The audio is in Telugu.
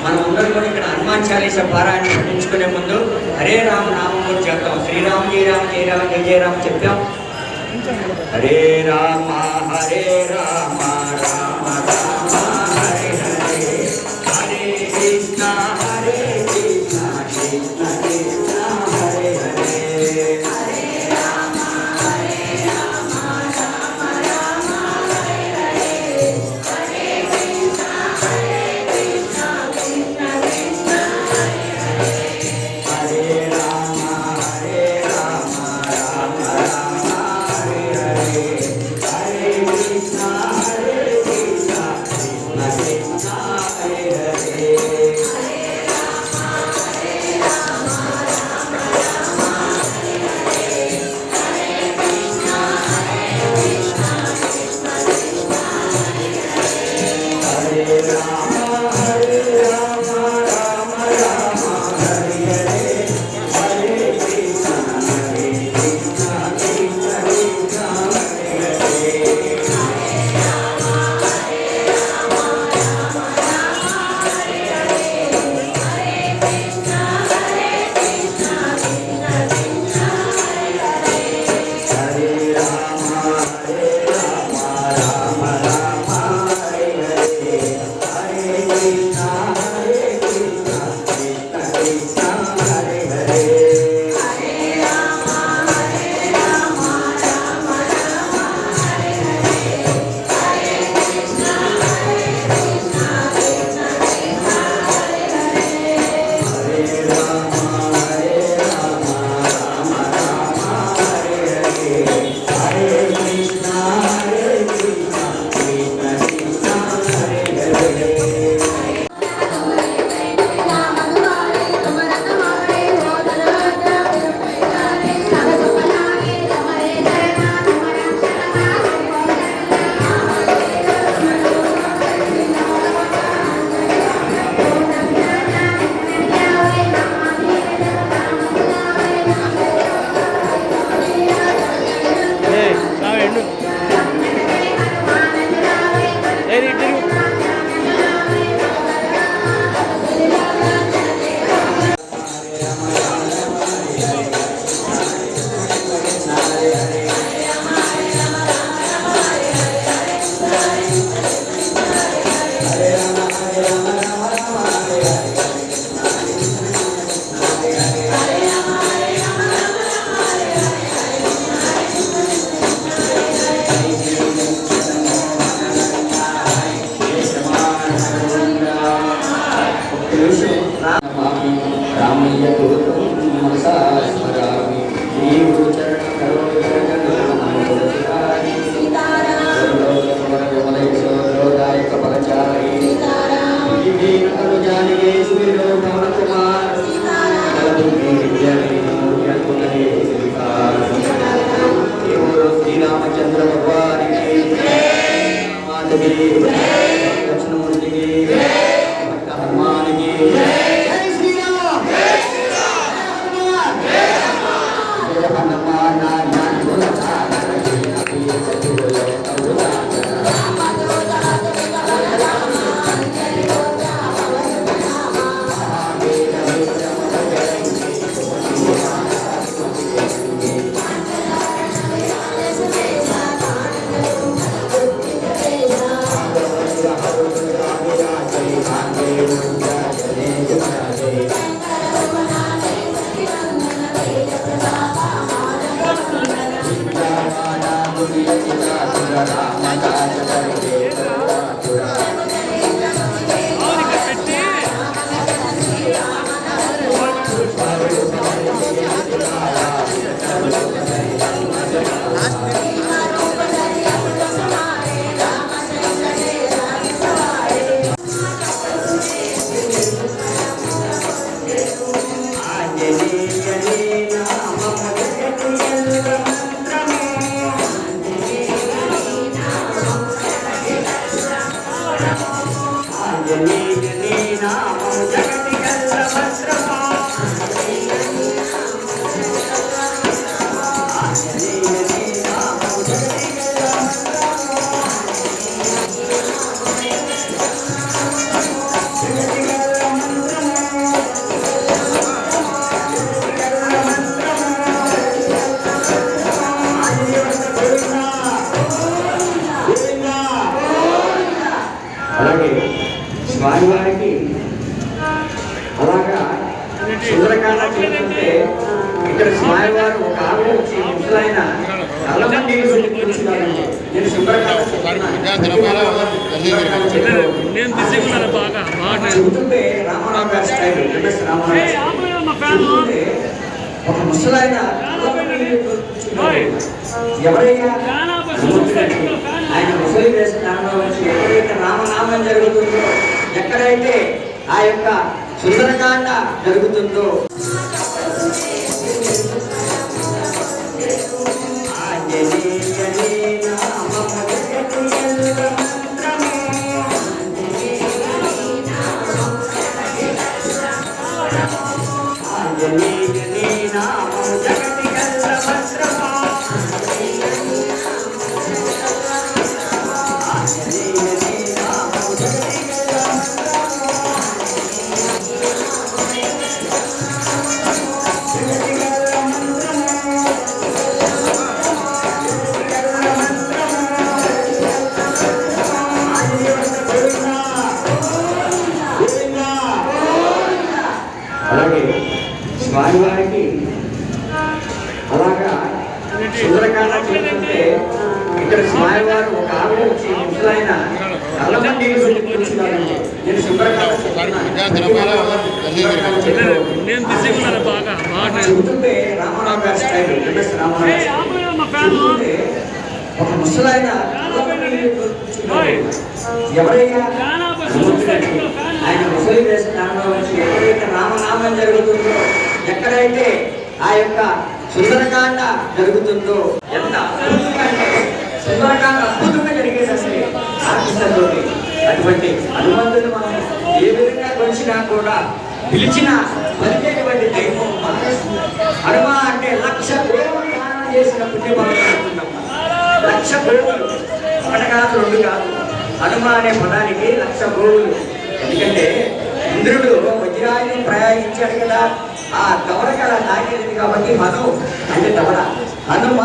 మనం అందరూ కూడా ఇక్కడ హనుమాన్ చాలీసా పారాయణ పఠించుకునే ముందు హరే రామ నామం కూడా చెప్తాం. శ్రీరామ్ జయ రామ జయ రామ జయ జయ రామ చెప్తాం. హరే రామ హరే రామ రామ రామ హరే హరే, హరే కృష్ణ హరే కృష్ణ కృష్ణ కృష్ణ హరే హరే. శ్రీరామచంద్ర భగవానికి దక్షిణమూర్తికి హనుమానికి సుందరకాండ చూస్తుంటే ఇక్కడ స్వామివారు ఒక ఆవిడ వచ్చి ముసలాయన నల్లమని నీళ్ళు పెట్టి కూర్చున్నారండి. నేను సుందరకాండ చెబుతుంటే రామారావు గారి స్టైల్ ఎంఎస్ రామారావు ఒక ముసలాయన ఎవరైనా ఆయన ముసలి వేస్తున్నారో వచ్చి ఎక్కడైతే రామనామం జరుగుతుందో, ఎక్కడైతే ఆ యొక్క సుందరకాండ జరుగుతుందో అలాగే స్వామివారికి అలాగా సుందరకాండ చూస్తుంటే ఇక్కడ స్వామివారు ఒక ఆవిడ వచ్చి ముసలాయన నల్లమని నీళ్ళు పెట్టి కూర్చున్నారండి. నేను సుందరకాండ చెబుతుంటే రామారావు గారి స్టైల్ ఎంఎస్ రామారావు ఒక ముసలాయన ఎవరైనా ఆయన ముసలి వేస్తున్నారో వచ్చి ఎక్కడైతే రామనామం జరుగుతుందో, ఎక్కడైతే ఆ యొక్క సుందరకాండ జరుగుతుందో, ఎంత సుందరకాండ అద్భుతంగా జరిగేదండి ఆర్టిస్టులతో. అటువంటి హనుమంతుడు మనం ఏ విధంగా కొలిచినా కూడా పిలిచిన పలికేటువంటి దైవం హనుమ అంటే 1,00,000 గోవులు దానం చేసిన పుణ్యభావం. 1,00,000 గోవులు, ఒకటి కాదు రెండు కాదు, హనుమ అనే పదానికి 1,00,000 గోవులు. ఎందుకంటే ఇంద్రుడు వజ్రాయుధం ప్రయోగించాడు కదా, ఆ దవడకి అలా తాకేది కాబట్టి హను అంటే దవడ. హనుమ